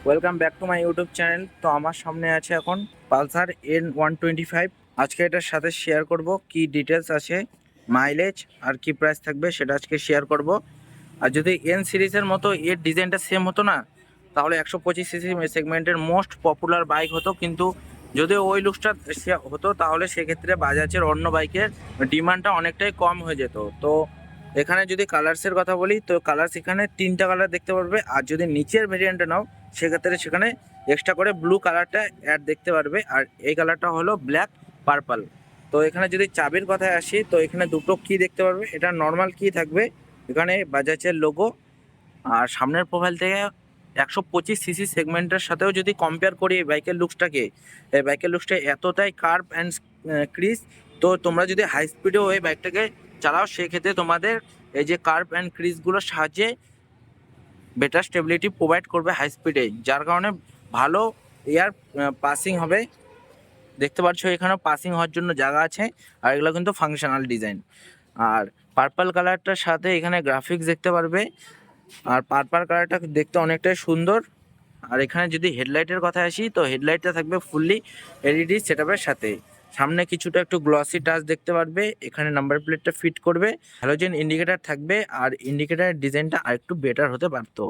Welcome back to my YouTube channel. তো আমার সামনে আছে এখন পালসার N125। আজকে এটার সাথে শেয়ার করব কি ডিটেলস আছে, মাইলেজ আর কি প্রাইস থাকবে সেটা আজকে শেয়ার করব। আর যদি এন সিরিজের মতো এর ডিজাইনটা সেম হতো না, তাহলে 125 সিসি সেগমেন্টের মোস্ট পপুলার বাইক হতো। কিন্তু যদি ওই লুকসটা হতো তাহলে সেক্ষেত্রে বাজাজের অন্য বাইকের ডিমান্ডটা অনেকটাই কম হয়ে যেত। তো এখানে যদি কালার্সের কথা বলি, তো কালার্স এখানে 3টা কালার দেখতে পারবে। আর যদি নিচের ভেরিয়েন্টে নাও সেক্ষেত্রে সেখানে এক্সট্রা করে ব্লু কালারটা অ্যাড দেখতে পারবে। আর এই কালারটা হলো ব্ল্যাক পার্পল। তো এখানে যদি চাবির কথায় আসি, তো এখানে দুটো কি দেখতে পারবে। এটা নর্মাল কি থাকবে, এখানে বাজাজের লোগো। আর সামনের প্রোফাইল থেকে 125 সিসি সেগমেন্টের সাথেও যদি কম্পেয়ার করি এই বাইকের লুকসটাকে, এই বাইকের লুকসটা এতটাই কার্ভ অ্যান্ড ক্রিজ। তো তোমরা যদি হাই স্পিডেও এই বাইকটাকে চালাও সেক্ষেত্রে তোমাদের এই যে কার্ভ অ্যান্ড ক্রিজগুলোর সাহায্যে বেটার স্টেবিলিটি প্রোভাইড করবে হাই স্পিডে, যার কারণে ভালো এয়ার পাসিং হবে। দেখতে পাচ্ছ এখানেও পাসিং হওয়ার জন্য জায়গা আছে। আর এগুলো কিন্তু ফাংশনাল ডিজাইন। আর পার্পল কালারটার সাথে এখানে গ্রাফিক্স দেখতে পারবে। আর পার্পল কালারটা দেখতে অনেকটাই সুন্দর। আর এখানে যদি হেডলাইটের কথা আসি, তো হেডলাইটটা থাকবে ফুললি এলইডি সেটআপের সাথে। সামনে কিছুটা একটু গ্লসি টাচ দেখতে পারবে। এখানে নাম্বার প্লেটটা ফিট করবে, হ্যালোজেন ইন্ডিকেটার থাকবে। আর ইন্ডিকেটারের ডিজাইনটা আরেকটু বেটার হতে পারতো।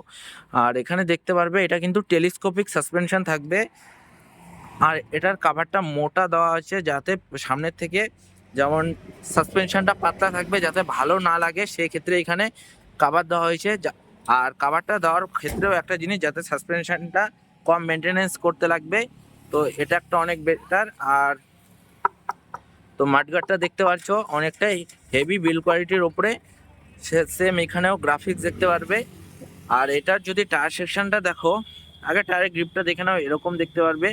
আর এখানে দেখতে পারবে এটা কিন্তু টেলিস্কোপিক সাসপেনশন থাকবে। আর এটার কাভারটা মোটা দেওয়া আছে যাতে সামনের থেকে যেমন সাসপেনশনটা পাতলা থাকবে, যাতে ভালো না লাগে সেই ক্ষেত্রে এখানে কাভার দেওয়া হয়েছে। আর কাভারটা দেওয়ার ক্ষেত্রেও একটা জিনিস, যাতে সাসপেনশনটা কম মেনটেনেন্স করতে লাগবে। তো এটা একটা অনেক বেটার। আর তো মাঠগার্ডটা দেখতে পাচ্ছ অনেকটাই হেভি বিল্ড কোয়ালিটির ওপরে। সেম এখানেও গ্রাফিক্স দেখতে পারবে। আর এটার যদি টায়ার সেকশনটা দেখো, আগে টায়ারের গ্রিপটা দেখে নাও, এরকম দেখতে পারবে।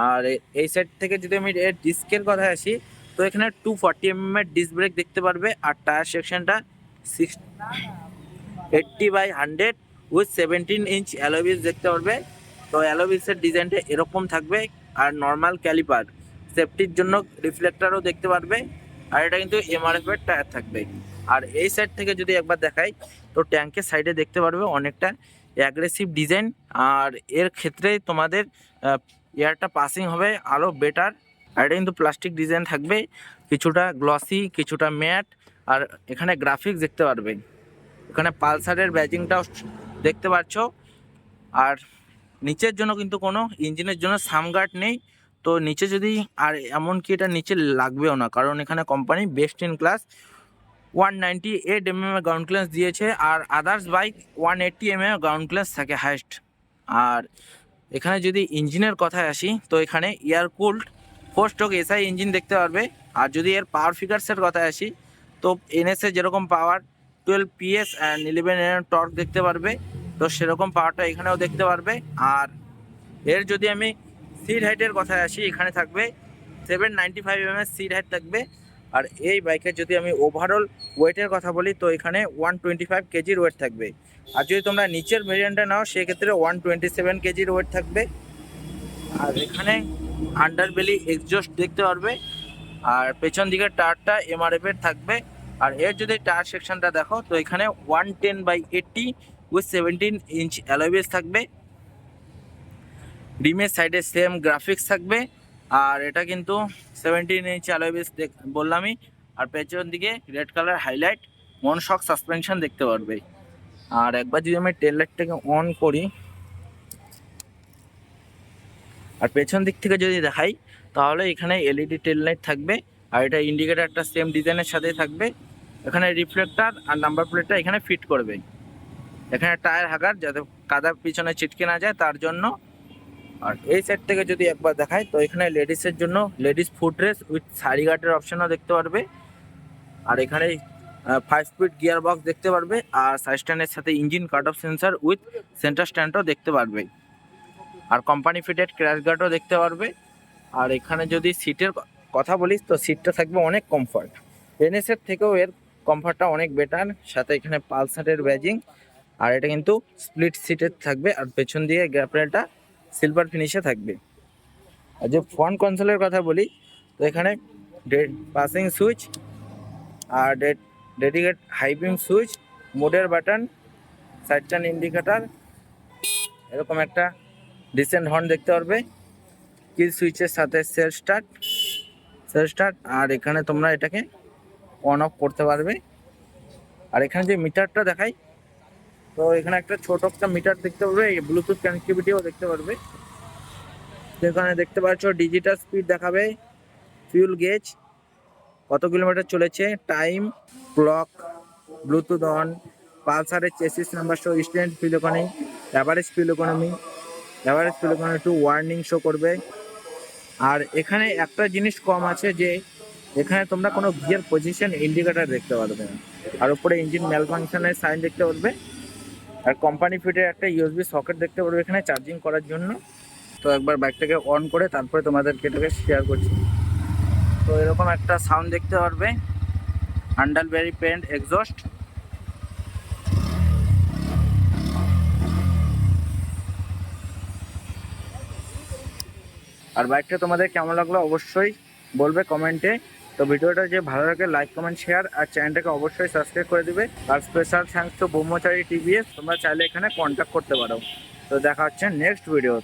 আর এই সাইড থেকে যদি আমি এর ডিস্কের কথায় আসি, তো এখানে 240 mm এর ডিস্ক ব্রেক দেখতে পারবে। আর টায়ার সেকশনটা 80/100 উইথ 17 ইঞ্চ অ্যালোয় দেখতে পারবে। তো অ্যালোয় ডিজাইনটা এরকম থাকবে। আর নর্মাল ক্যালিপার সেফটির জন্য রিফ্লেক্টারও দেখতে পারবে। আর এটা কিন্তু এমআরএফ এর টায়ার থাকবে। আর এই সাইড থেকে যদি একবার দেখাই, তো ট্যাঙ্কের সাইডে দেখতে পারবে অনেকটা অ্যাগ্রেসিভ ডিজাইন। আর এর ক্ষেত্রে তোমাদের এয়ারটা পাসিং হবে আরও বেটার। আর এটা কিন্তু প্লাস্টিক ডিজাইন থাকবে, কিছুটা গ্লসি কিছুটা ম্যাট। আর এখানে গ্রাফিক্স দেখতে পারবে, এখানে পালসারের ব্যাজিংটাও দেখতে পাচ্ছ। আর নিচের জন্য কিন্তু কোনো ইঞ্জিনের জন্য সামগার্ড নেই। তো নিচে যদি, আর এমনকি এটা নিচে লাগবেও না, কারণ এখানে company best in class 198 mm ground clearance দিয়েছে। আর others bike 180 mm ground clearance থাকে হাইস্ট। আর এখানে যদি ইঞ্জিনের কথায় আসি, তো এখানে air cooled 4 stroke SI engine দেখতে পারবে। আর যদি এর পাওয়ার ফিগার্সের কথায় আসি, তো এনএসএ যেরকম পাওয়ার 12 PS অ্যান্ড 11 Nm টর্ক দেখতে পারবে, তো সেরকম পাওয়ারটা এখানেও দেখতে পারবে। আর এর যদি আমি সিট হাইটের কথায় আসি, এখানে থাকবে 795 mm সিট হাইট থাকবে। আর এই বাইকের যদি আমি ওভারঅল ওয়েটের কথা বলি, তো এখানে 125 কেজির ওয়েট থাকবে। আর যদি তোমরা নিচের ভেরিয়েন্টটা নাও সেক্ষেত্রে 127 কেজির ওয়েট থাকবে। আর এখানে আন্ডারবেলি এক্সজস্ট দেখতে পারবে। আর পেছন দিকের টায়ারটা এমআরএফ এর থাকবে। আর এর যদি টায়ার সেকশনটা দেখো, তো এখানে 110/80 উইথ 17 ইঞ্চ অ্যালয় থাকবে। রিমের সাইডে সেম গ্রাফিক্স থাকবে। আর এটা কিন্তু 17 ইঞ্চ অ্যালয় বললামই। আর পেছন দিকে রেড কালার হাইলাইট মনশক সাসপেনশন দেখতে পারবে। আর একবার যদি আমি টেল লাইটটাকে অন করি, আর পেছন দিক থেকে যদি দেখাই, তাহলে এখানে এলইডি টেল লাইট থাকবে। আর এটা ইন্ডিকেটারটা সেম ডিজাইনের সাথে থাকবে। এখানে রিফ্লেক্টার আর নাম্বার প্লেটটা এখানে ফিট করবে। এখানে টায়ার হাগার, যাতে কাদা পিছনে ছিটকে না যায় তার জন্য। আর এই সাইড থেকে যদি একবার দেখাই, তো এখানে লেডিসের জন্য লেডিস ফুট ড্রেস উইথ সারি গার্ডের অপশনও দেখতে পারবে। আর এখানে 5 স্পিড গিয়ার বক্স দেখতে পারবে। আর সাইড স্ট্যান্ডের সাথে engine cut off sensor with centre স্ট্যান্ডও দেখতে পারবে। আর কোম্পানি ফিটেড ক্র্যাশ গার্ডও দেখতে পারবে। আর এখানে যদি সিটের কথা বলিস, তো সিটটা থাকবে অনেক কমফর্ট। এনএসের থেকেও এর কমফর্টটা অনেক বেটার। সাথে এখানে পালসারের ব্যাজিং। আর এটা কিন্তু স্প্লিট সিটের থাকবে। আর পেছন দিয়ে গ্যাপরেলটা সিলভার ফিনিশে থাকবে। আর যে ফ্রন্ট কনসোলের কথা বলি, তো এখানে পাসিং সুইচ আর ডেডিকেট হাই বিম সুইচ, মোডের বাটন, সাইড স্ট্যান্ড ইন্ডিকেটার, এরকম একটা ডিসেন্ট হর্ন দেখতে পারবে, কিল সুইচের সাথে সেলফ স্টার্ট। আর এখানে তোমরা এটাকে অন অফ করতে পারবে। আর এখানে যে মিটারটা দেখাই, তো এখানে একটা ছোট একটা মিটার দেখতে পারবে, ব্লুটুথ কানেক্টিভিটিও দেখতে পারবে। এখানে দেখতে পাচ্ছ ডিজিটাল স্পিড দেখাবে, ফিউল গেজ, কত কিলোমিটার চলেছে, টাইম, ক্লক, ব্লুটুথ অন, পালসারের chassis number show, stand fuel economy, average fuel economy to warning show করবে। আর এখানে একটা জিনিস কম আছে যে এখানে তোমরা কোনো গিয়ার পজিশন ইন্ডিকেটর দেখতে পারবে না। আর উপরে ইঞ্জিন ম্যালফাংশনের সাইন দেখতে পারবে। আর কোম্পানি ফিটের একটা ইউএসবি সকেট দেখতে পারবে এখানে চার্জিং করার জন্য। তো একবার বাইকটাকে অন করে তারপরে তোমাদেরকে এটাকে শেয়ার করছি। তো এরকম একটা সাউন্ড দেখতে পারবে, আন্ডারবেরি পেন্ট এক্সস্ট। আর বাইকটা তোমাদের কেমন লাগলো অবশ্যই বলবে কমেন্টে। তো ভিডিওটা যে ভালো লাগে লাইক কমেন্ট শেয়ার, আর চ্যানেলটাকে অবশ্যই সাবস্ক্রাইব করে দিবে। আর special thanks to Brahmachari TVS, তোমরা চাইলে এখানে কন্ট্যাক্ট করতে পারো। তো দেখা হচ্ছে নেক্সট ভিডিও।